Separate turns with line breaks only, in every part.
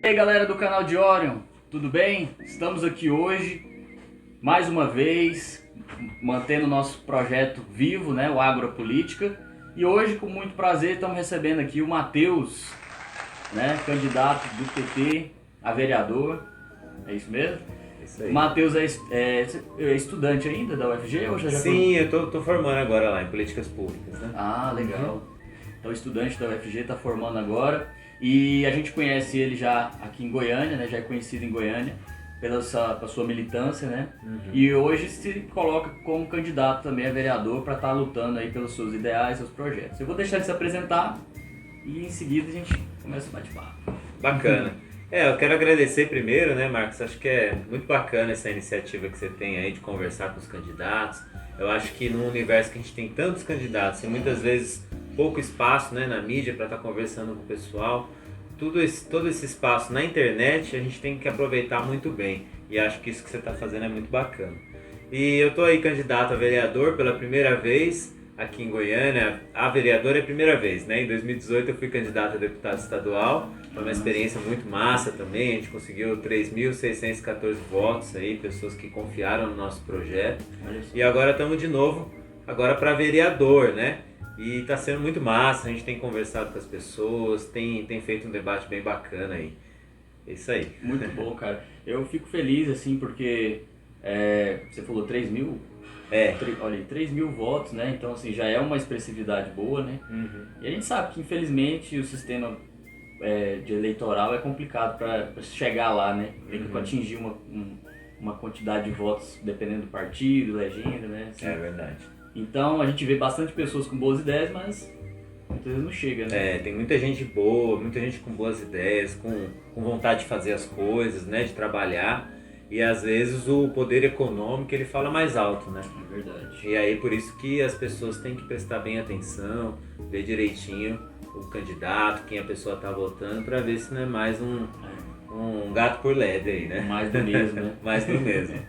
E aí galera do canal de Orion, tudo bem? Estamos aqui hoje, mais uma vez, mantendo o nosso projeto vivo, né, o Agropolítica. E hoje, com muito prazer, estamos recebendo aqui o Matheus, né, candidato do PT a vereador. É isso mesmo?
Isso aí.
O Matheus é estudante ainda da UFG ou já
Sim, eu tô formando agora lá em políticas públicas, né?
Ah, legal. Então, estudante da UFG, está formando agora. E a gente conhece ele já aqui em Goiânia, né? Já é conhecido em Goiânia pela sua militância, né? E hoje se coloca como candidato também a vereador para estar lutando aí pelos seus ideais, seus projetos. Eu vou deixar ele se apresentar e em seguida a gente começa o bate-papo.
Bacana. Eu quero agradecer primeiro, né, Marcos? Acho que é muito bacana essa iniciativa que você tem aí de conversar com os candidatos. Eu acho que num universo que a gente tem tantos candidatos e muitas vezes pouco espaço, né, na mídia para estar conversando com o pessoal, todo esse espaço na internet a gente tem que aproveitar muito bem. E acho que isso que você está fazendo é muito bacana. E eu estou aí candidato a vereador pela primeira vez aqui em Goiânia. A vereadora é a primeira vez, né? Em 2018 eu fui candidato a deputado estadual. Foi uma experiência muito massa também. A gente conseguiu 3.614 votos aí, pessoas que confiaram no nosso projeto. E agora estamos de novo, agora para vereador, né? E está sendo muito massa, a gente tem conversado com as pessoas, tem feito um debate bem bacana aí. É isso aí.
Muito bom, cara. Eu fico feliz, assim, porque você falou 3 mil? Olha, 3 mil votos, né? Então, assim, já é uma expressividade boa, né? E a gente sabe que, infelizmente, o sistema de eleitoral é complicado para chegar lá, né? Tem que atingir uma quantidade de votos dependendo do partido, legenda, né? Assim,
É verdade.
então, a gente vê bastante pessoas com boas ideias, mas muitas vezes não chega, né?
Tem muita gente boa, muita gente com boas ideias, com vontade de fazer as coisas, né? De trabalhar. E às vezes o poder econômico ele fala mais alto, né?
É verdade.
E aí por isso que as pessoas têm que prestar bem atenção, ver direitinho o candidato, quem a pessoa está votando, para ver se não é mais um gato por lebre aí, né?
Mais do mesmo, né?
Mais do mesmo.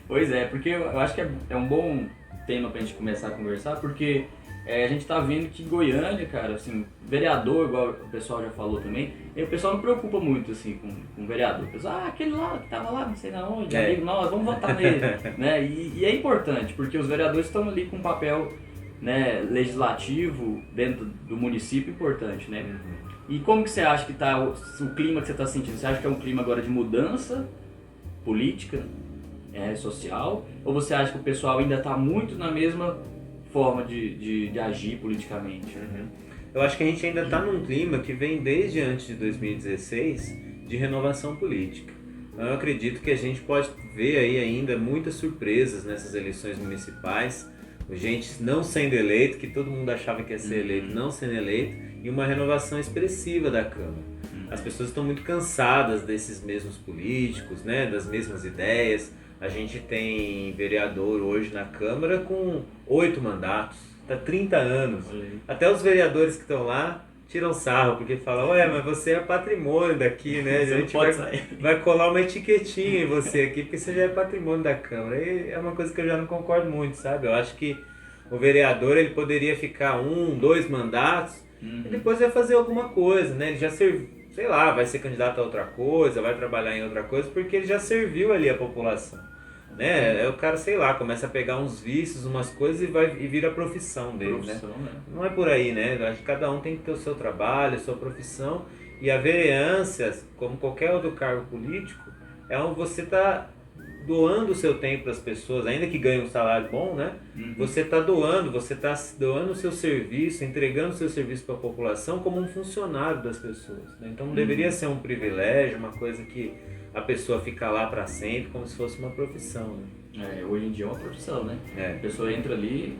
Pois é, porque eu acho que é um bom tema pra gente começar a conversar, porque a gente tá vendo que Goiânia, cara, assim, vereador, igual o pessoal já falou também, e o pessoal não preocupa muito, assim, com vereador. O pessoal, aquele lá que tava lá, não sei na onde, amigo nosso, vamos votar nele, né? E é importante, porque os vereadores estão ali com um papel, né, legislativo dentro do município importante, né? E como que você acha que tá o clima que você tá sentindo? Você acha que é um clima agora de mudança política, social, ou você acha que o pessoal ainda está muito na mesma forma de agir politicamente?
Eu acho que a gente ainda está num clima que vem desde antes de 2016 de renovação política. Eu acredito que a gente pode ver aí ainda muitas surpresas nessas eleições municipais, gente não sendo eleito, que todo mundo achava que ia ser eleito, não sendo eleito, e uma renovação expressiva da Câmara. As pessoas estão muito cansadas desses mesmos políticos, né, das mesmas ideias. A gente tem vereador hoje na Câmara com 8 mandatos, está 30 anos. Até os vereadores que estão lá tiram sarro, porque falam, mas você é patrimônio daqui, né? A gente vai colar uma etiquetinha em você aqui, porque você já é patrimônio da Câmara. E é uma coisa que eu já não concordo muito, sabe? Eu acho que o vereador ele poderia ficar 1, 2 mandatos e depois vai fazer alguma coisa, né? Ele já sei lá, vai ser candidato a outra coisa, vai trabalhar em outra coisa, porque ele já serviu ali a população, né? O cara, sei lá, começa a pegar uns vícios, umas coisas e vira a profissão dele, né? Não é por aí, né? Acho que cada um tem que ter o seu trabalho, a sua profissão, e a vereança, como qualquer outro cargo político, é onde você está doando o seu tempo para as pessoas, ainda que ganhe um salário bom, né? Você está doando o seu serviço, entregando o seu serviço para a população como um funcionário das pessoas, né? Então não deveria ser um privilégio, uma coisa que a pessoa fica lá para sempre, como se fosse uma profissão, né?
Hoje em dia é uma profissão, né? A pessoa entra ali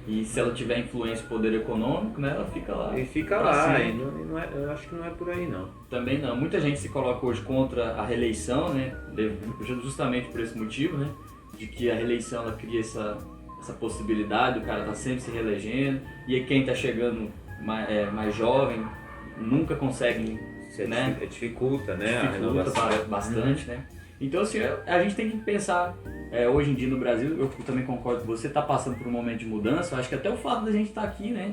e se ela tiver influência e poder econômico, né, ela fica lá.
E fica lá, e não é, eu acho que não é por aí não.
Também não. Muita gente se coloca hoje contra a reeleição, né? Justamente por esse motivo, né? De que a reeleição ela cria essa possibilidade, o cara tá sempre se reelegendo, e aí quem tá chegando mais jovem nunca consegue, né?
Dificulta, né?
Dificulta
a renovação.
bastante, né? Então, assim, a gente tem que pensar, hoje em dia no Brasil, eu também concordo com você, está passando por um momento de mudança. Eu acho que até o fato da gente estar aqui, né,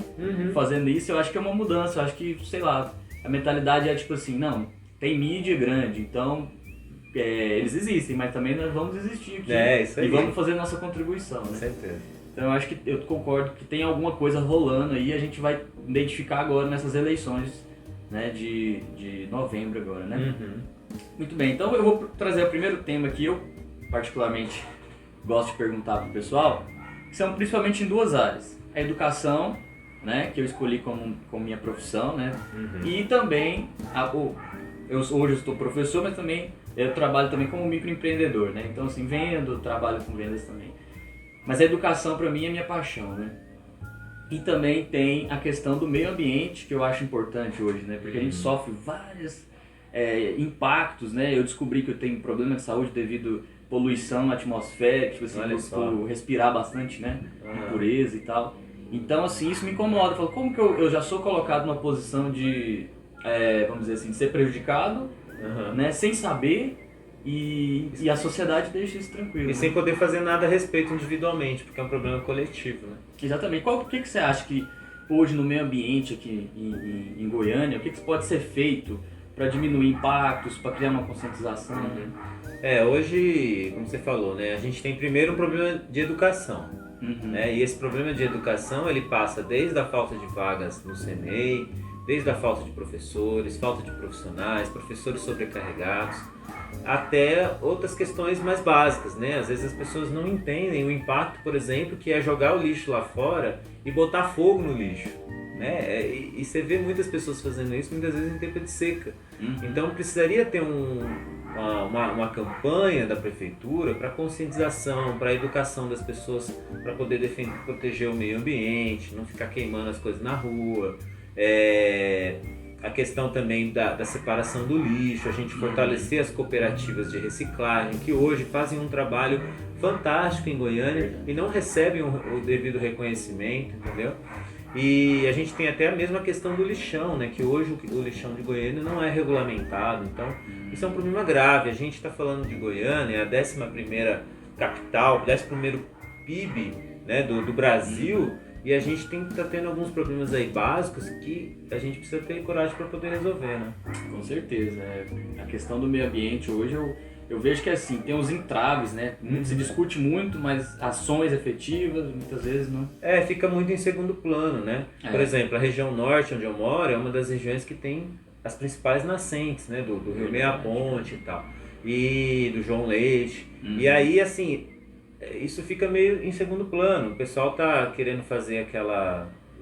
fazendo isso, eu acho que é uma mudança. Eu acho que, sei lá, a mentalidade é tipo assim, não, tem mídia grande, então eles existem, mas também nós vamos existir aqui
Isso aí.
e vamos fazer nossa contribuição,
Com
né?
certeza.
Então eu acho que eu concordo que tem alguma coisa rolando aí, a gente vai identificar agora nessas eleições, né, de novembro agora, né? Muito bem, então eu vou trazer o primeiro tema que eu particularmente gosto de perguntar para o pessoal, que são principalmente em duas áreas. A educação, né, que eu escolhi como minha profissão, né? E também, hoje eu estou professor, mas também eu trabalho também como microempreendedor, né? Então assim, trabalho com vendas também. Mas a educação para mim é minha paixão, né? E também tem a questão do meio ambiente, que eu acho importante hoje, né? Porque a gente sofre vários impactos, né? Eu descobri que eu tenho problema de saúde devido à poluição atmosférica, tipo assim, por respirar bastante, né? Impureza e tal. Então, assim, isso me incomoda. Eu falo, como que eu já sou colocado numa posição de, vamos dizer assim, de ser prejudicado, né? Sem saber, e a sociedade deixa isso tranquilo.
E sem poder fazer nada a respeito individualmente, porque é um problema coletivo, né?
Exatamente. O que você acha que hoje no meio ambiente aqui em Goiânia, o que pode ser feito para diminuir impactos, para criar uma conscientização?
Hoje, como você falou, né, a gente tem primeiro um problema de educação. Né? E esse problema de educação ele passa desde a falta de vagas no CEMEI, desde a falta de professores, falta de profissionais, professores sobrecarregados, até outras questões mais básicas, né? Às vezes as pessoas não entendem o impacto, por exemplo, que é jogar o lixo lá fora e botar fogo no lixo, né? E você vê muitas pessoas fazendo isso, muitas vezes em tempo de seca. Então precisaria ter uma campanha da prefeitura para conscientização, para educação das pessoas, para poder proteger o meio ambiente, não ficar queimando as coisas na rua. A questão também da separação do lixo, a gente fortalecer as cooperativas de reciclagem, que hoje fazem um trabalho fantástico em Goiânia e não recebem o devido reconhecimento, entendeu? E a gente tem até a mesma questão do lixão, né? Que hoje o lixão de Goiânia não é regulamentado, então isso é um problema grave. A gente está falando de Goiânia, a 11ª capital, 11º PIB, né, do Brasil, e a gente está tendo alguns problemas aí básicos que a gente precisa ter coragem para poder resolver, né?
Com certeza. A questão do meio ambiente hoje eu vejo que assim, tem uns entraves, né? Se discute muito, mas ações efetivas muitas vezes não.
Fica muito em segundo plano, né? Por exemplo, a região norte, onde eu moro, é uma das regiões que tem as principais nascentes, né? Do Rio Meia Ponte e tal, e do João Leite. E aí, assim, isso fica meio em segundo plano. O pessoal tá querendo fazer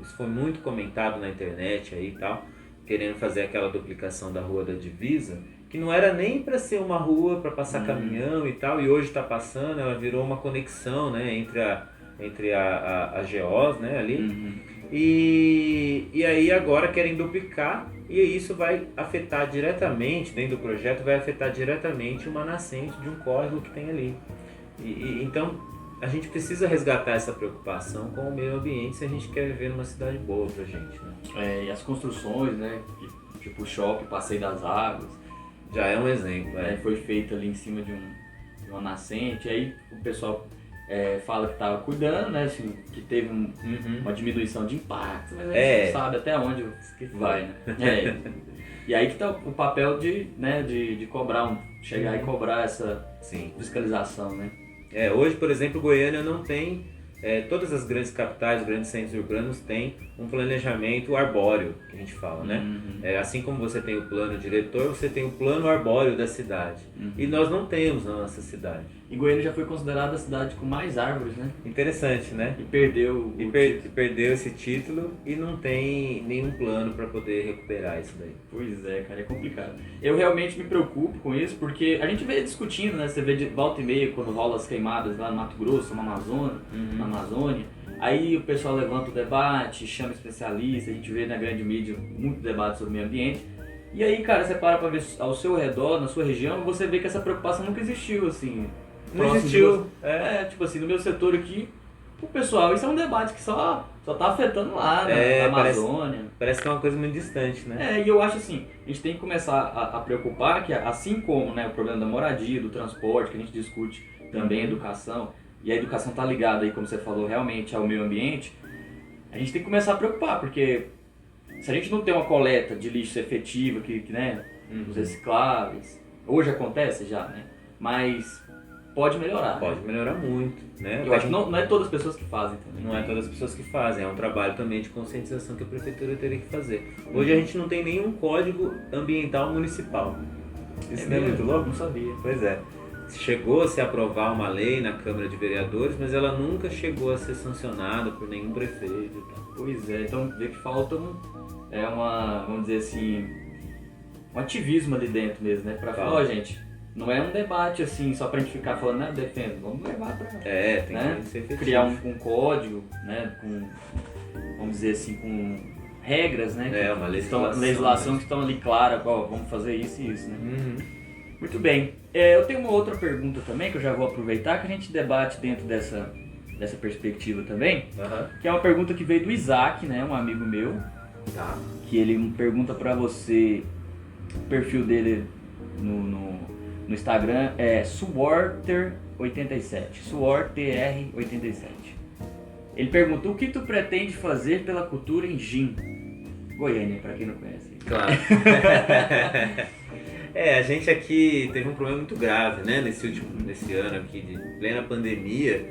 isso foi muito comentado na internet aí e tal, querendo fazer aquela duplicação da Rua da Divisa, que não era nem para ser uma rua para passar caminhão e tal, e hoje está passando, ela virou uma conexão, né, entre a GOs, né, ali. E aí agora querem duplicar, e isso vai afetar diretamente, dentro do projeto, vai afetar diretamente uma nascente de um córrego que tem ali. Então a gente precisa resgatar essa preocupação com o meio ambiente se a gente quer viver numa cidade boa pra gente, né?
E as construções, né, tipo o shopping Passeio das Águas,
já é um exemplo.
Foi feito ali em cima de uma nascente, aí o pessoal fala que estava cuidando, né, assim, que teve uma diminuição de impacto, mas a gente não sabe até onde vai, né? E aí que está o papel de cobrar, chegar e cobrar essa fiscalização, né?
Hoje, por exemplo, Goiânia não tem, todas as grandes capitais, os grandes centros urbanos têm um planejamento arbóreo, que a gente fala, né? Assim como você tem o plano diretor, você tem o plano arbóreo da cidade. E nós não temos na nossa cidade.
E Goiânia já foi considerada a cidade com mais árvores, né?
Interessante, né?
E perdeu
perdeu esse título e não tem nenhum plano para poder recuperar isso daí.
Pois é, cara, é complicado. Eu realmente me preocupo com isso, porque a gente vê discutindo, né? Você vê de volta e meia quando rola as queimadas lá no Mato Grosso, na Amazônia. Aí o pessoal levanta o debate, chama especialista, a gente vê na grande mídia muito debate sobre o meio ambiente. E aí, cara, você para ver ao seu redor, na sua região, você vê que essa preocupação nunca existiu, assim.
Não existiu.
Tipo assim, no meu setor aqui, o pessoal, isso é um debate que só tá afetando lá, na Amazônia.
Parece que é uma coisa muito distante, né?
E eu acho assim, a gente tem que começar a preocupar que assim como, né, o problema da moradia, do transporte, que a gente discute também a educação, e a educação está ligada aí, como você falou, realmente ao meio ambiente, a gente tem que começar a preocupar, porque se a gente não tem uma coleta de lixo efetiva, que né, os recicláveis. Hoje acontece já, né? Mas pode melhorar.
Pode melhorar muito, né?
Eu acho que não é todas as pessoas que fazem também.
Não é todas as pessoas que fazem, é um trabalho também de conscientização que a prefeitura teria que fazer. Hoje a gente não tem nenhum código ambiental municipal. Isso não é muito louco?
Não sabia.
Pois é. Chegou a se aprovar uma lei na Câmara de Vereadores, mas ela nunca chegou a ser sancionada por nenhum prefeito e tal.
Pois é, então vê que falta vamos dizer assim, um ativismo ali dentro mesmo, né? Pra falar, ó, gente, não é um debate assim, só pra gente ficar falando, né, defendo, vamos levar pra...
Tem
né?
que ser efetivo.
Criar um código, né, com, vamos dizer assim, com regras, né?
Uma
legislação que estão ali clara, ó, vamos fazer isso e isso, né?
Uhum.
Muito bem. Eu tenho uma outra pergunta também, que eu já vou aproveitar, que a gente debate dentro dessa perspectiva também, que é uma pergunta que veio do Isaac, né, um amigo meu,
Tá.
que ele pergunta pra você, o perfil dele no Instagram é Suorter87, Suortr87. Ele perguntou o que tu pretende fazer pela cultura em Jim, Goiânia, pra quem não conhece.
Claro. A gente aqui teve um problema muito grave, né? Nesse ano aqui de plena pandemia,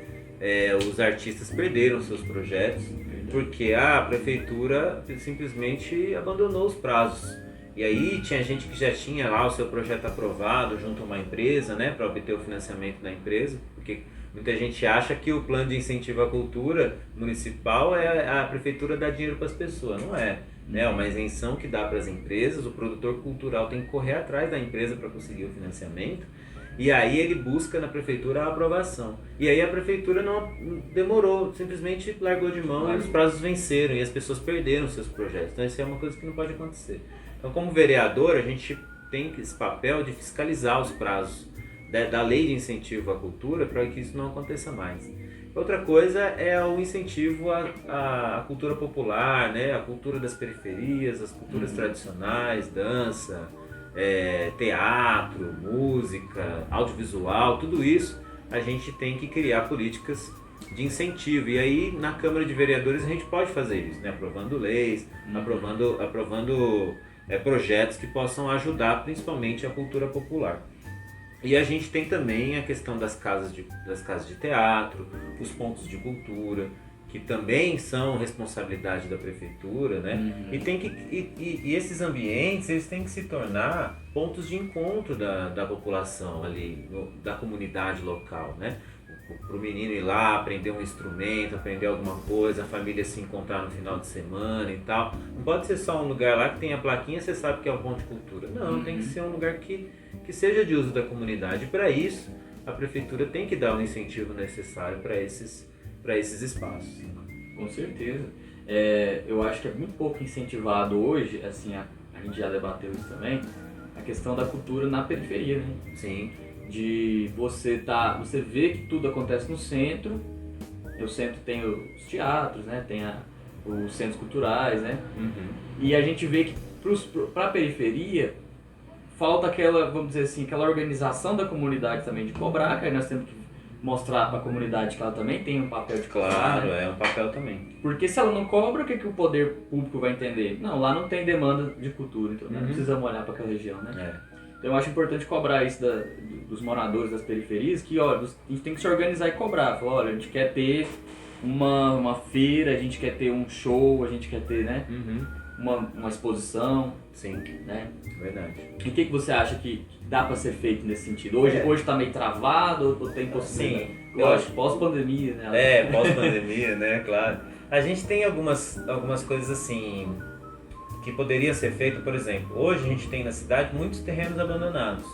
os artistas perderam seus projetos porque a prefeitura simplesmente abandonou os prazos. E aí tinha gente que já tinha lá o seu projeto aprovado junto a uma empresa, né, para obter o financiamento da empresa, porque muita gente acha que o plano de incentivo à cultura municipal é a prefeitura dar dinheiro para as pessoas. Não é. É uma isenção que dá para as empresas, o produtor cultural tem que correr atrás da empresa para conseguir o financiamento, e aí ele busca na prefeitura a aprovação. E aí a prefeitura não demorou, simplesmente largou de mão e os prazos venceram e as pessoas perderam seus projetos. Então isso é uma coisa que não pode acontecer. Então, como vereador, a gente tem esse papel de fiscalizar os prazos da lei de incentivo à cultura para que isso não aconteça mais. Outra coisa é o incentivo à cultura popular, né? A cultura das periferias, as culturas tradicionais, dança, teatro, música, audiovisual, tudo isso a gente tem que criar políticas de incentivo. E aí na Câmara de Vereadores a gente pode fazer isso, né? Aprovando leis, aprovando projetos que possam ajudar principalmente a cultura popular. E a gente tem também a questão das casas de teatro, os pontos de cultura, que também são responsabilidade da prefeitura, né? E esses ambientes eles têm que se tornar pontos de encontro da população ali, da comunidade local, né? Para o menino ir lá, aprender um instrumento, aprender alguma coisa, a família se encontrar no final de semana e tal. Não pode ser só um lugar lá que tem a plaquinha, você sabe que é um ponto de cultura. Não, tem que ser um lugar que seja de uso da comunidade. E para isso, a prefeitura tem que dar o incentivo necessário para esses espaços.
Com certeza. Eu acho que é muito pouco incentivado hoje, assim, a gente já debateu isso também, a questão da cultura na periferia, né?
Sim.
De você vê que tudo acontece no centro. O centro tem os teatros, né? Tem os centros culturais, né? E a gente vê que para a periferia falta aquela, vamos dizer assim, aquela organização da comunidade também de cobrar, que aí nós temos que mostrar para a comunidade que ela também tem um papel de cobrar.
Claro,
né?
é um papel também.
Porque se ela não cobra, o que o poder público vai entender? Não, lá não tem demanda de cultura, então não precisamos olhar para aquela região, né? Então eu acho importante cobrar isso dos moradores das periferias, que ó, a gente tem que se organizar e cobrar. Falar, olha, a gente quer ter uma feira, a gente quer ter um show, a gente quer ter, né, uma exposição.
Sim,
né?
Verdade.
E o que você acha que dá para ser feito nesse sentido? Hoje está meio travado ou tem possibilidade?
Sim,
lógico, pós-pandemia, né?
Pós-pandemia, né, claro. A gente tem algumas coisas assim que poderiam ser feitas, por exemplo, hoje a gente tem na cidade muitos terrenos abandonados,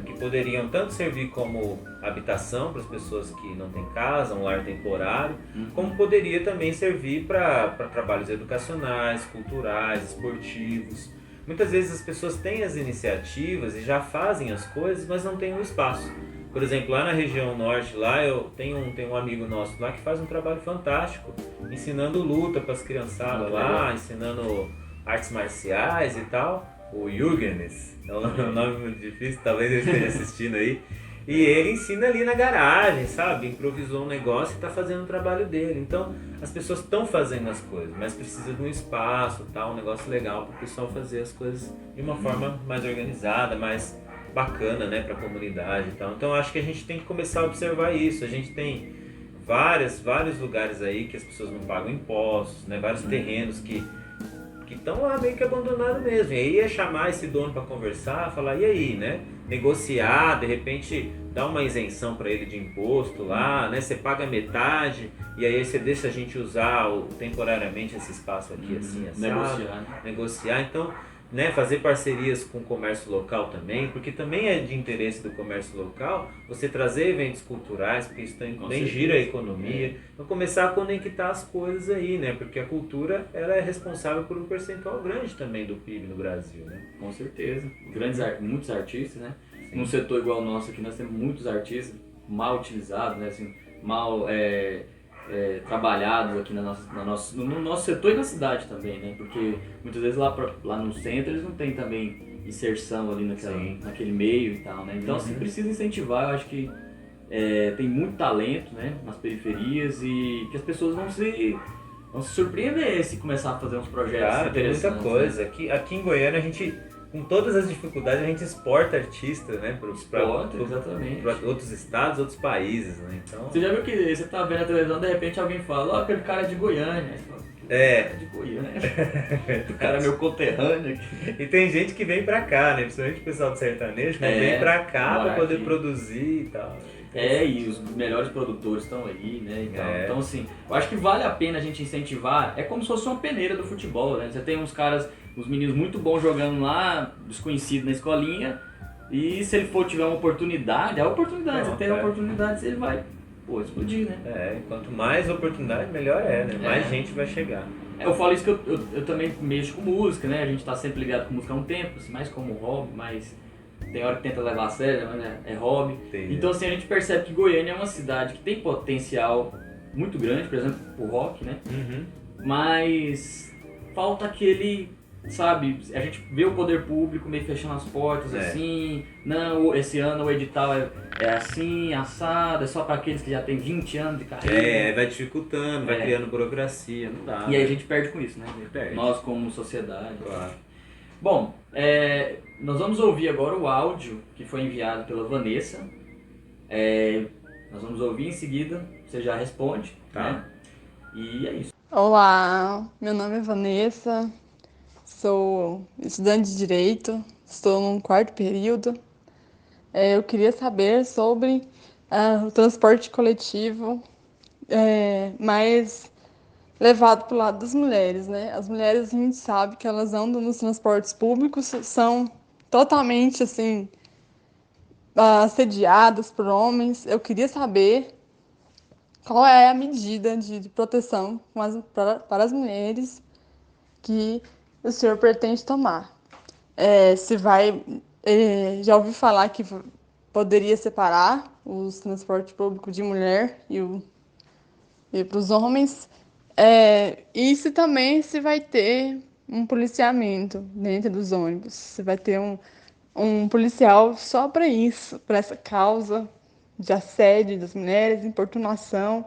que poderiam tanto servir como habitação para as pessoas que não têm casa, um lar temporário, como poderia também servir para trabalhos educacionais, culturais, esportivos. Muitas vezes as pessoas têm as iniciativas e já fazem as coisas, mas não têm um espaço. Por exemplo, lá na região norte, lá eu tenho um amigo nosso lá que faz um trabalho fantástico, ensinando luta para as criançadas lá, ensinando artes marciais e tal. O Jürgenes, é um nome muito difícil, talvez ele esteja assistindo aí. E ele ensina ali na garagem, sabe? Improvisou um negócio e está fazendo o trabalho dele. Então, as pessoas estão fazendo as coisas, mas precisa de um espaço, tá? Um negócio legal para o pessoal fazer as coisas de uma forma mais organizada, mais bacana, né, para a comunidade e tal. Então, acho que a gente tem que começar a observar isso. A gente tem vários lugares aí que as pessoas não pagam impostos, né? Vários terrenos que estão lá meio que abandonados mesmo. E aí é chamar esse dono para conversar, falar, e aí, né? Negociar, de repente dar uma isenção para ele de imposto lá, né? Você paga metade e aí você deixa a gente usar temporariamente esse espaço aqui, assim, assado, negociar. Então, né, fazer parcerias com o comércio local também, porque também é de interesse do comércio local você trazer eventos culturais, porque isso também gira a economia. Então começar a conectar as coisas aí, né? Porque a cultura ela é responsável por um percentual grande também do PIB no Brasil, né?
Com certeza. Muitos artistas, né? Sim. Num setor igual o nosso aqui, nós temos muitos artistas mal utilizados, né? Assim, mal trabalhados aqui no nosso setor e na cidade também, né? Porque muitas vezes lá no centro eles não têm também inserção ali naquele meio e tal, né? Então assim, precisa incentivar, eu acho que tem muito talento, né, nas periferias e que as pessoas vão se surpreender se começar a fazer uns projetos interessantes.
Tem muita coisa.
Né?
Aqui em Goiânia a gente, com todas as dificuldades, a gente exporta artistas, né, para outros estados, outros países, né? Então...
Você já viu que você tá vendo a televisão, de repente alguém fala, aquele cara é de Goiânia. Aí você fala, de Goiânia. O cara é meu conterrâneo aqui.
E tem gente que vem pra cá, né? Principalmente o pessoal do sertanejo, que vem pra cá pra poder produzir e tal.
E os melhores produtores estão aí, né? E tal. Então, assim, eu acho que vale a pena a gente incentivar. É como se fosse uma peneira do futebol, né? Você tem uns caras, uns meninos muito bons jogando lá, desconhecidos na escolinha, e se ele tiver uma oportunidade, você tem a oportunidade, ele vai explodir, né?
Quanto mais oportunidade, melhor né? Mais gente vai chegar.
Eu falo isso que eu também mexo com música, né? A gente tá sempre ligado com música há um tempo, assim, mais como hobby, mas tem hora que tenta levar a sério, mas é hobby. Entendi. Então assim, a gente percebe que Goiânia é uma cidade que tem potencial muito grande, por exemplo, pro rock, né? Mas falta aquele, sabe, a gente vê o poder público meio fechando as portas, assim, não, esse ano o edital é assim, assado, é só para aqueles que já tem 20 anos de carreira.
Vai dificultando, vai criando burocracia, não dá.
E aí a gente perde com isso, né? Nós como sociedade.
Claro.
Bom, nós vamos ouvir agora o áudio que foi enviado pela Vanessa. Nós vamos ouvir em seguida, você já responde, né? E é isso.
Olá, meu nome é Vanessa, sou estudante de Direito, estou no 4º período. Eu queria saber sobre o transporte coletivo, mais levado para o lado das mulheres, né? As mulheres, a gente sabe que elas andam nos transportes públicos, são totalmente, assim, assediadas por homens. Eu queria saber qual é a medida de proteção para as mulheres que o senhor pretende tomar. Já ouvi falar que poderia separar os transportes públicos de mulher e para os homens. E se também se vai ter um policiamento dentro dos ônibus. Se vai ter um policial só para isso, para essa causa de assédio das mulheres, importunação,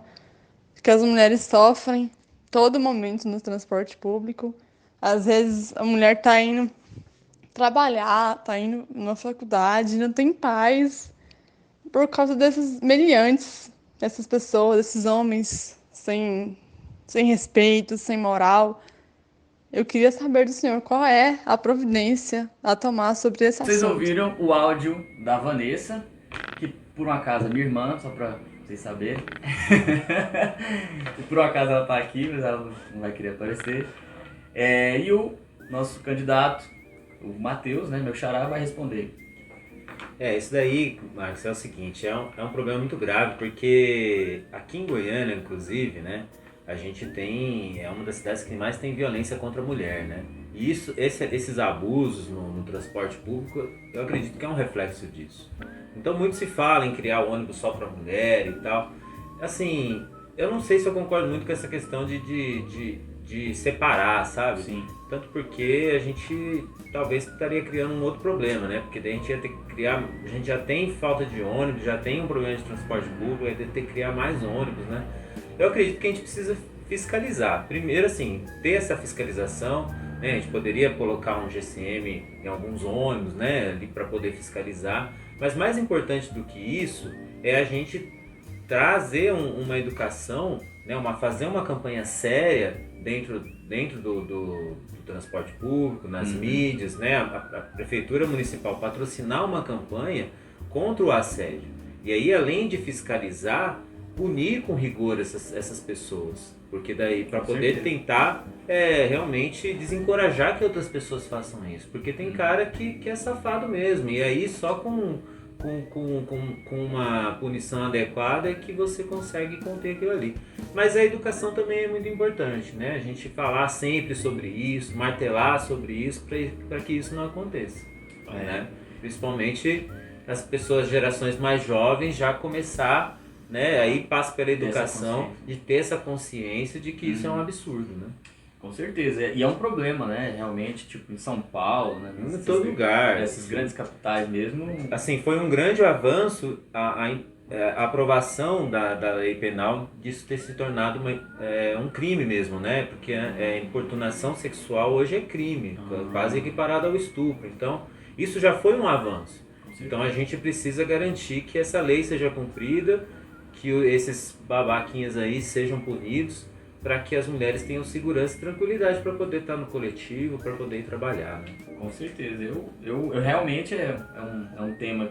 que as mulheres sofrem todo momento no transporte público. Às vezes a mulher está indo trabalhar, está indo na faculdade, não tem paz por causa desses meliantes, dessas pessoas, desses homens sem respeito, sem moral. Eu queria saber do senhor qual é a providência a tomar sobre esse assunto.
Vocês ouviram o áudio da Vanessa, que por um acaso é minha irmã, só pra vocês saberem. Por um acaso ela tá aqui, mas ela não vai querer aparecer. E o nosso candidato, o Matheus, né, meu xará, vai responder.
Isso daí, Marcos, é o seguinte, é um problema muito grave, porque aqui em Goiânia, inclusive, né, a gente é uma das cidades que mais tem violência contra a mulher, né? E esses abusos no transporte público, eu acredito que é um reflexo disso. Então muito se fala em criar o ônibus só para mulher e tal. Assim, eu não sei se eu concordo muito com essa questão de de separar, sabe?
Sim.
Tanto porque a gente talvez estaria criando um outro problema, né? Porque daí a gente ia ter que criar, a gente já tem falta de ônibus, já tem um problema de transporte público, ia ter que criar mais ônibus, né? Eu acredito que a gente precisa fiscalizar. Primeiro, assim, ter essa fiscalização, né? A gente poderia colocar um GCM em alguns ônibus, né? Ali para poder fiscalizar. Mas mais importante do que isso é a gente trazer uma educação, né? Fazer uma campanha séria dentro do transporte público, nas mídias, né? A Prefeitura Municipal patrocinar uma campanha contra o assédio. E aí, além de fiscalizar, punir com rigor essas pessoas. Porque daí, para poder tentar realmente desencorajar que outras pessoas façam isso. Porque tem cara que é safado mesmo. E aí, só com uma punição adequada é que você consegue conter aquilo ali. Mas a educação também é muito importante, né? A gente falar sempre sobre isso, martelar sobre isso para que isso não aconteça, né? Principalmente as pessoas, gerações mais jovens, já começar, né? Aí passa pela educação de ter essa consciência de que isso é um absurdo, né?
Com certeza, e é um problema, né, realmente, tipo, em São Paulo, né,
em todo lugar.
Essas grandes capitais mesmo.
Assim, foi um grande avanço a aprovação da lei penal disso ter se tornado um crime mesmo, né, porque a importunação sexual hoje é crime, quase equiparado ao estupro, então isso já foi um avanço. Então a gente precisa garantir que essa lei seja cumprida, que esses babaquinhas aí sejam punidos, para que as mulheres tenham segurança e tranquilidade para poder estar no coletivo, para poder ir trabalhar, né?
Com certeza. Eu realmente é um tema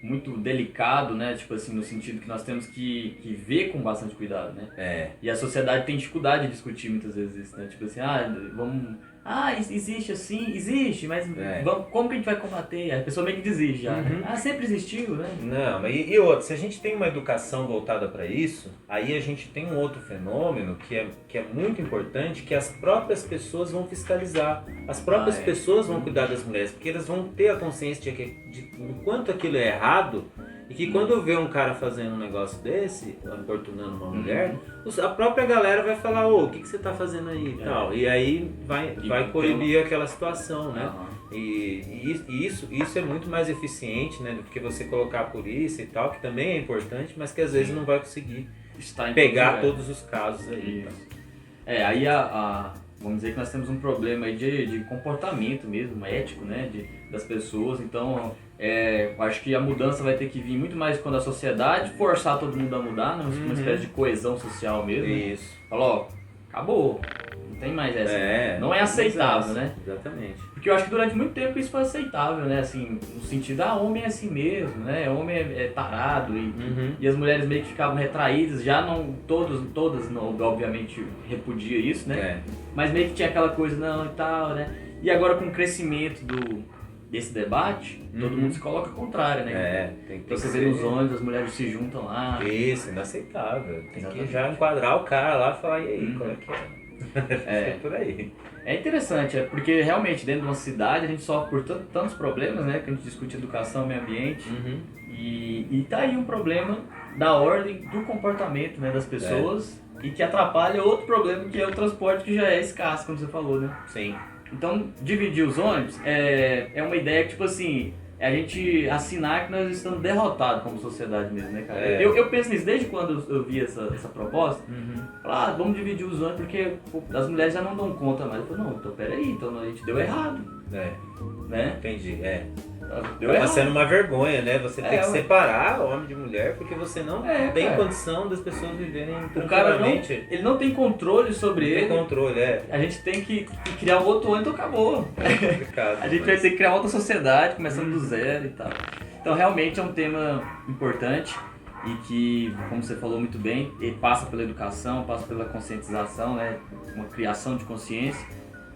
muito delicado, né? Tipo assim, no sentido que nós temos que ver com bastante cuidado, né? E a sociedade tem dificuldade de discutir muitas vezes isso, né? Tipo assim, existe assim, existe, mas como que a gente vai combater? A pessoa meio que desiste já, né? Sempre existiu, né?
Não, e outra, se a gente tem uma educação voltada para isso, aí a gente tem um outro fenômeno que é muito importante, que as próprias pessoas vão fiscalizar. As próprias pessoas vão cuidar das mulheres, porque elas vão ter a consciência de quanto aquilo é errado, e que quando vê um cara fazendo um negócio desse, importunando uma mulher, a própria galera vai falar, o que você tá fazendo aí e tal. E aí vai coibir aquela situação, né? E isso é muito mais eficiente, né, do que você colocar a polícia e tal, que também é importante, mas que às vezes não vai conseguir pegar todos os casos aí.
Aí vamos dizer que nós temos um problema aí de comportamento mesmo, ético, né, das pessoas, então eu acho que a mudança vai ter que vir muito mais quando a sociedade forçar todo mundo a mudar, né, uma espécie de coesão social mesmo.
Isso.
Falou, acabou, não tem mais essa, não é aceitável, né?
Exatamente.
Porque eu acho que durante muito tempo isso foi aceitável, né, assim, no sentido, homem é assim mesmo, né, homem é tarado, e as mulheres meio que ficavam retraídas, já não, todas não, obviamente repudia isso, né, mas meio que tinha aquela coisa, não, e tal, né, e agora com o crescimento desse debate, todo mundo se coloca contrário, né,
tem que
você vê nos ônibus, as mulheres se juntam lá.
Isso, inaceitável, tem que já enquadrar o cara lá e falar, e aí, qual é que é? É por aí.
É interessante, porque realmente dentro de uma cidade a gente sofre por tantos problemas, né? Que a gente discute educação, meio ambiente. E tá aí um problema da ordem do comportamento, né, das pessoas e que atrapalha outro problema que é o transporte, que já é escasso, como você falou, né?
Sim.
Então, dividir os ônibus é uma ideia que, tipo assim, a gente assinar que nós estamos derrotados como sociedade mesmo, né, cara? Eu penso nisso desde quando eu vi essa proposta. Falar, vamos dividir os ônibus porque as mulheres já não dão conta mais. Eu falei, não, então peraí, então a gente deu errado. Né?
Entendi,
Deu errado.
Tá sendo uma vergonha, né? Você tem que separar homem de mulher porque você não tem condição das pessoas viverem tranquilamente.
O cara ele não tem controle sobre ele.
Não tem controle,
A gente tem que criar um outro ônibus, então acabou.
É complicado.
A gente vai ter que criar outra sociedade, começando do zero e tal. Então realmente é um tema importante e que, como você falou muito bem, ele passa pela educação, passa pela conscientização, né? Uma criação de consciência.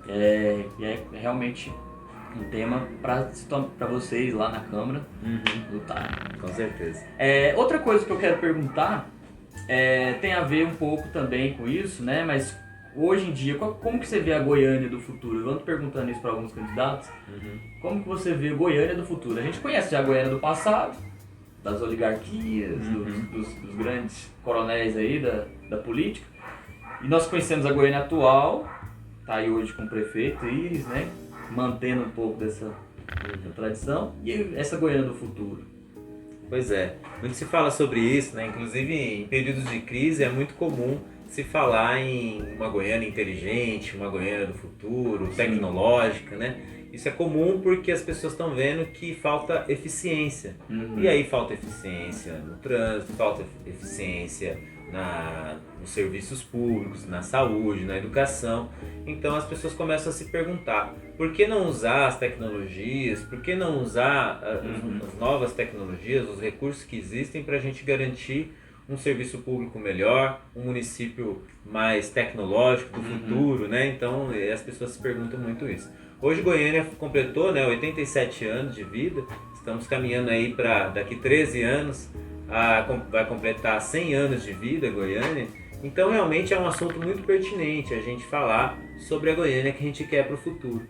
E é realmente um tema para vocês lá na Câmara lutar.
Com certeza.
Outra coisa que eu quero perguntar tem a ver um pouco também com isso, né? Mas hoje em dia, como que você vê a Goiânia do futuro? Eu ando perguntando isso para alguns candidatos. Como que você vê a Goiânia do futuro? A gente conhece já a Goiânia do passado, das oligarquias, dos grandes coronéis aí da política. E nós conhecemos a Goiânia atual, tá aí hoje com o prefeito Iris, né? Mantendo um pouco dessa tradição. E essa Goiânia do futuro?
Pois é, muito se fala sobre isso, né? Inclusive em períodos de crise é muito comum se falar em uma Goiânia inteligente, uma Goiânia do futuro, tecnológica, né? Isso é comum porque as pessoas estão vendo que falta eficiência. E aí falta eficiência no trânsito, falta eficiência nos serviços públicos, na saúde, na educação. Então as pessoas começam a se perguntar, por que não usar as tecnologias, por que não usar as novas tecnologias, os recursos que existem para a gente garantir um serviço público melhor, um município mais tecnológico do futuro, né? Então as pessoas se perguntam muito isso. Hoje Goiânia completou, né, 87 anos de vida, estamos caminhando aí para daqui 13 anos, vai completar 100 anos de vida Goiânia. Então realmente é um assunto muito pertinente a gente falar sobre a Goiânia que a gente quer para o futuro.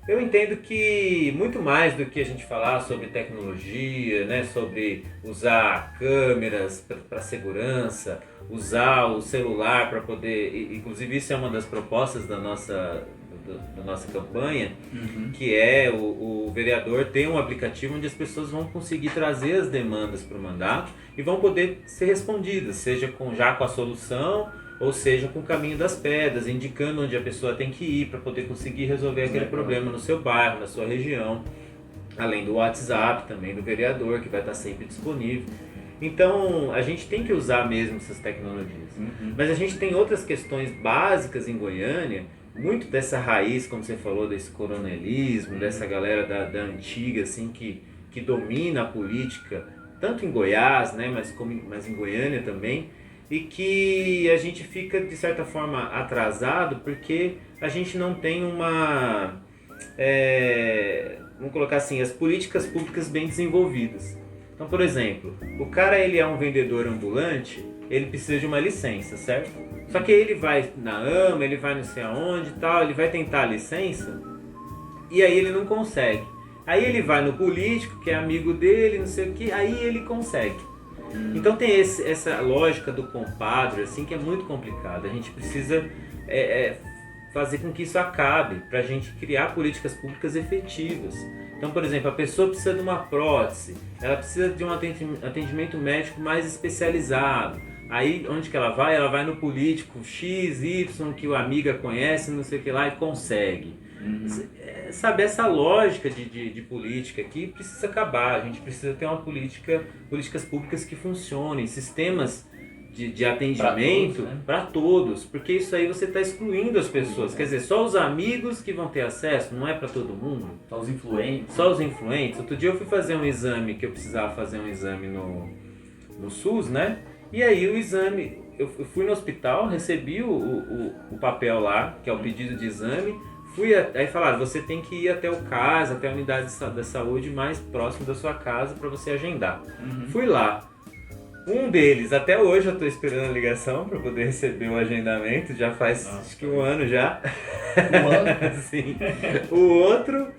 Eu entendo que muito mais do que a gente falar sobre tecnologia, né, sobre usar câmeras para segurança, usar o celular para poder, inclusive isso é uma das propostas da nossa campanha, que é o vereador ter um aplicativo onde as pessoas vão conseguir trazer as demandas para o mandato e vão poder ser respondidas, seja já com a solução ou seja com o caminho das pedras, indicando onde a pessoa tem que ir para poder conseguir resolver aquele problema no seu bairro, na sua região, além do WhatsApp também do vereador, que vai estar sempre disponível. Então a gente tem que usar mesmo essas tecnologias, mas a gente tem outras questões básicas em Goiânia, muito dessa raiz, como você falou, desse coronelismo, dessa galera da antiga assim, que domina a política, tanto em Goiás, né, mas em Goiânia também, e que a gente fica de certa forma atrasado porque a gente não tem vamos colocar assim, as políticas públicas bem desenvolvidas. Então, por exemplo, o cara ele é um vendedor ambulante, ele precisa de uma licença, certo? Só que ele vai na AMA, ele vai não sei aonde e tal, ele vai tentar a licença e aí ele não consegue. Aí ele vai no político, que é amigo dele, não sei o que, aí ele consegue. Então tem essa lógica do compadre, assim, que é muito complicada. A gente precisa fazer com que isso acabe, para a gente criar políticas públicas efetivas. Então, por exemplo, a pessoa precisa de uma prótese, ela precisa de um atendimento médico mais especializado. Aí, onde que ela vai? Ela vai no político X, Y, que o amiga conhece, não sei o que lá, e consegue. Sabe, essa lógica de política aqui precisa acabar. A gente precisa ter políticas públicas que funcionem, sistemas de atendimento para todos, porque isso aí você está excluindo as pessoas. Quer dizer, só os amigos que vão ter acesso, não é para todo mundo.
Só os influentes.
Só os influentes. Outro dia eu fui fazer um exame, que eu precisava fazer um exame no SUS, né? E aí o exame, eu fui no hospital, recebi o papel lá, que é o pedido de exame, aí falaram, você tem que ir até o CAS, até a unidade da saúde mais próximo da sua casa para você agendar. Fui lá. Um deles, até hoje eu estou esperando a ligação para poder receber o agendamento, já faz acho que um ano já.
Um ano?
Sim. O outro,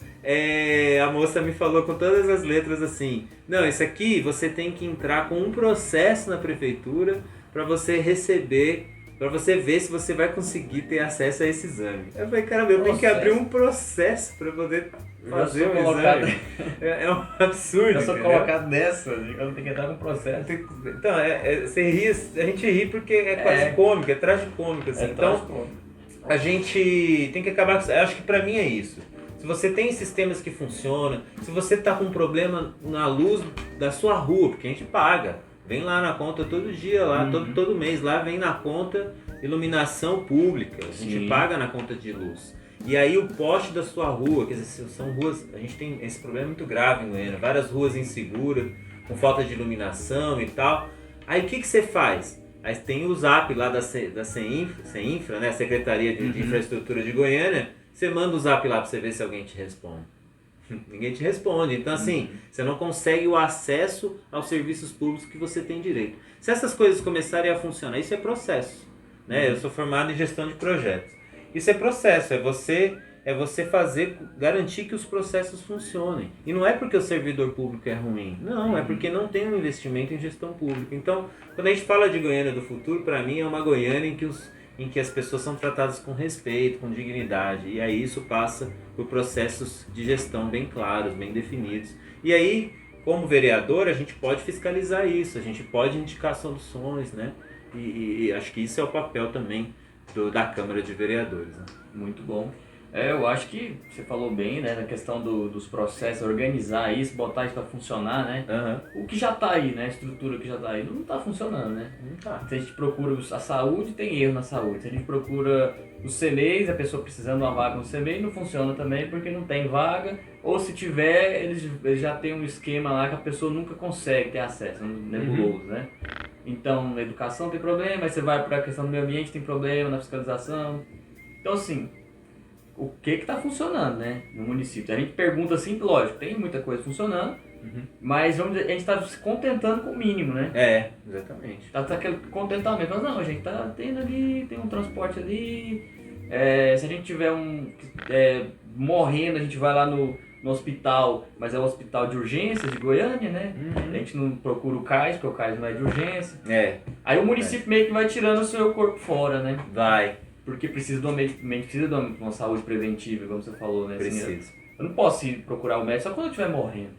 a moça me falou com todas as letras assim, não, isso aqui você tem que entrar com um processo na prefeitura para você receber, para você ver se você vai conseguir ter acesso a esse exame. Eu falei, caramba, eu tenho que abrir um processo para poder fazer um exame. É um absurdo.
Eu sou colocado nessa, eu tenho que entrar com processo.
Então, você ri, a gente ri porque é quase cômico, é tragicômico. Assim. Então, a gente tem que acabar com isso. Acho que pra mim é isso. Se você tem sistemas que funcionam, se você tá com um problema na luz da sua rua, porque a gente paga, vem lá na conta todo dia, lá, todo mês, lá vem na conta iluminação pública, a gente paga na conta de luz. E aí o poste da sua rua, quer dizer, são ruas, a gente tem esse problema muito grave em Goiânia, várias ruas inseguras, com falta de iluminação e tal. Aí o que você faz? Aí tem o Zap lá da CEINFRA, né, Secretaria de Infraestrutura de Goiânia, você manda o Zap lá para você ver se alguém te responde. Ninguém te responde. Então assim, você não consegue o acesso aos serviços públicos que você tem direito. Se essas coisas começarem a funcionar, isso é processo. Né? Eu sou formado em gestão de projetos. Isso é processo, é você garantir que os processos funcionem. E não é porque o servidor público é ruim, não, é porque não tem um investimento em gestão pública. Então, quando a gente fala de Goiânia do futuro, para mim é uma Goiânia em que em que as pessoas são tratadas com respeito, com dignidade. E aí isso passa por processos de gestão bem claros, bem definidos. E aí, como vereador, a gente pode fiscalizar isso, a gente pode indicar soluções, né? E acho que isso é o papel também da Câmara de Vereadores, né?
Muito bom. Eu acho que você falou bem, né, na questão dos processos, organizar isso, botar isso para funcionar, né?
Uhum.
O que já está aí, né, a estrutura que já está aí, não está funcionando, né?
Não tá.
Se a gente procura a saúde, tem erro na saúde. Se a gente procura os CMEs, a pessoa precisando de uma vaga no CMEI, não funciona também porque não tem vaga. Ou se tiver, eles já tem um esquema lá que a pessoa nunca consegue ter acesso, nebuloso, né? Então, na educação tem problema, aí você vai para a questão do meio ambiente, tem problema na fiscalização. Então, assim, o que está funcionando, né, no município? A gente pergunta assim, lógico, tem muita coisa funcionando, mas vamos dizer, a gente está se contentando com o mínimo, né?
Exatamente.
Tá aquele contentamento, mas não, a gente tá tendo ali, tem um transporte ali, se a gente tiver morrendo, a gente vai lá no hospital, mas é o hospital de urgência de Goiânia, né? A gente não procura o CAIS, porque o CAIS não é de urgência. Aí o município meio que vai tirando o seu corpo fora, né?
Vai.
Porque precisa de uma saúde preventiva, como você falou, né?
Precisa.
Assim, eu não posso ir procurar o médico só quando eu estiver morrendo,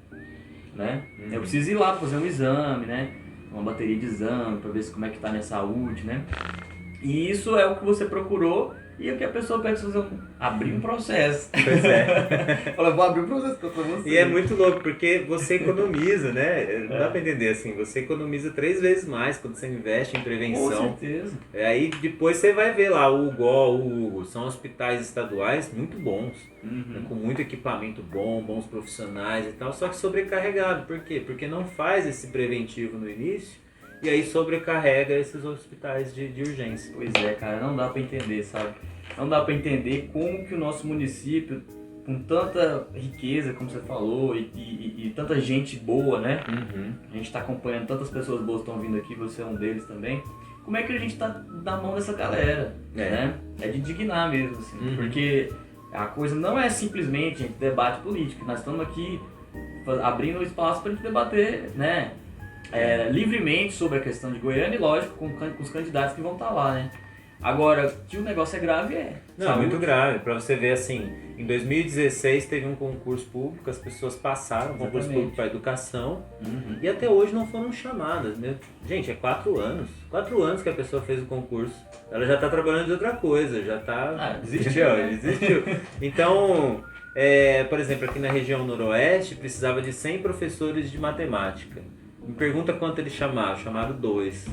né? Eu preciso ir lá fazer um exame, né? Uma bateria de exame para ver como é que tá a minha saúde, né? E isso é o que você procurou e o que a pessoa pede fazer abrir um processo.
Pois é.
Fala, vou abrir um processo pra você.
E é muito louco, porque você economiza, né? Não dá pra entender assim, você economiza 3 vezes mais quando você investe em prevenção.
Com certeza.
Aí depois você vai ver lá o UGO, o Hugo, são hospitais estaduais muito bons, né, com muito equipamento bom, bons profissionais e tal, só que sobrecarregado. Por quê? Porque não faz esse preventivo no início e aí sobrecarrega esses hospitais de urgência.
Pois é, cara, não dá pra entender, sabe? Não dá pra entender como que o nosso município, com tanta riqueza, como você falou, e tanta gente boa, né? A gente tá acompanhando tantas pessoas boas que estão vindo aqui, você é um deles também. Como é que a gente tá na mão dessa galera, né? É de indignar mesmo, assim, porque a coisa não é simplesmente a gente debate político, nós estamos aqui abrindo espaço pra gente debater, né? Livremente sobre a questão de Goiânia e, lógico, com os candidatos que vão estar lá, né? Agora, que o negócio é grave,
Não, é muito grave. Pra você ver, assim, em 2016 teve um concurso público, as pessoas passaram, um concurso público para educação, e até hoje não foram chamadas, né? Gente, é 4 anos. 4 anos que a pessoa fez o concurso. Ela já tá trabalhando de outra coisa, já tá...
desistiu, né?
Desistiu. Então, por exemplo, aqui na região noroeste, precisava de 100 professores de matemática. Me pergunta quanto eles chamaram 2.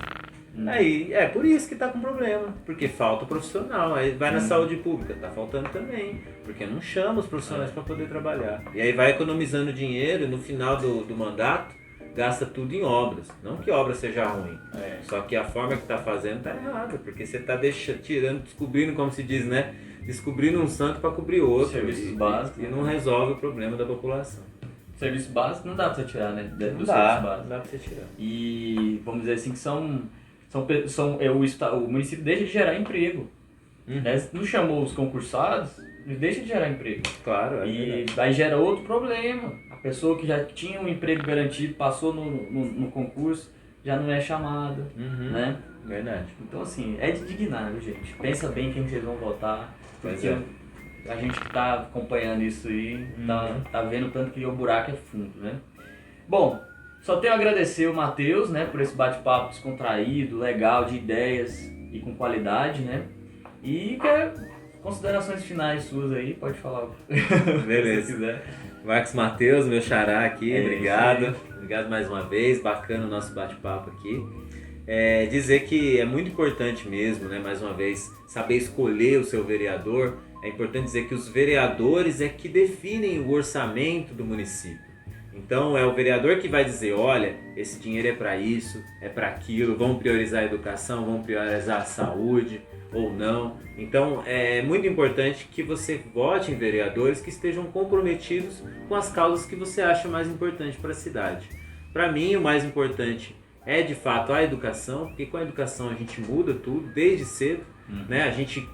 Aí, por isso que tá com problema, porque falta profissional. Aí vai na saúde pública, tá faltando também, porque não chama os profissionais para poder trabalhar. E aí vai economizando dinheiro e no final do mandato gasta tudo em obras. Não que obra seja ruim, só que a forma que tá fazendo tá errada, porque você tá descobrindo, como se diz, né? Descobrindo um santo para cobrir outro.
Serviços básicos.
E não resolve o problema da população.
Serviço básico não dá pra você tirar, né?
Não dá pra você tirar.
E vamos dizer assim que o município deixa de gerar emprego. Né? Não chamou os concursados, ele deixa de gerar emprego.
Claro,
E aí gera outro problema. A pessoa que já tinha um emprego garantido, passou no concurso, já não é chamada. Né?
Verdade.
Então assim, é de indignar, viu, gente? Pensa bem quem vocês vão votar. Porque a gente que tá acompanhando isso aí, tá vendo tanto que o buraco é fundo, né? Bom, só tenho a agradecer o Matheus, né, por esse bate-papo descontraído, legal, de ideias e com qualidade, né? E considerações finais suas aí, pode falar.
Beleza.
Se quiser.
Marcos Matheus, meu xará aqui, obrigado.
Sim.
Obrigado mais uma vez, bacana o nosso bate-papo aqui. Dizer que é muito importante mesmo, né, mais uma vez, saber escolher o seu vereador. É importante dizer que os vereadores é que definem o orçamento do município. Então é o vereador que vai dizer, olha, esse dinheiro é para isso, é para aquilo, vamos priorizar a educação, vamos priorizar a saúde ou não. Então é muito importante que você vote em vereadores que estejam comprometidos com as causas que você acha mais importante para a cidade. Para mim o mais importante é de fato a educação, porque com a educação a gente muda tudo desde cedo. Né? A gente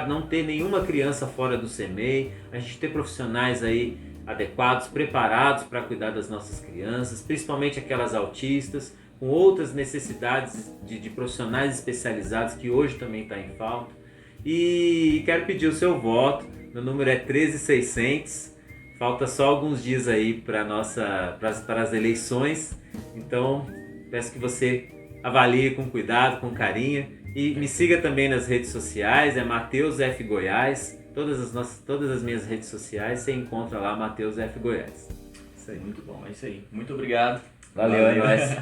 não ter nenhuma criança fora do CMEI, a gente ter profissionais aí adequados, preparados para cuidar das nossas crianças, principalmente aquelas autistas, com outras necessidades de profissionais especializados que hoje também está em falta. E quero pedir o seu voto, meu número é 13600, falta só alguns dias aí para as eleições, então peço que você avalie com cuidado, com carinho, e me siga também nas redes sociais, é Matheus F. Goiás, todas as minhas redes sociais você encontra lá Matheus F. Goiás.
Isso aí, muito bom, é isso aí. Muito obrigado.
Valeu, é nóis.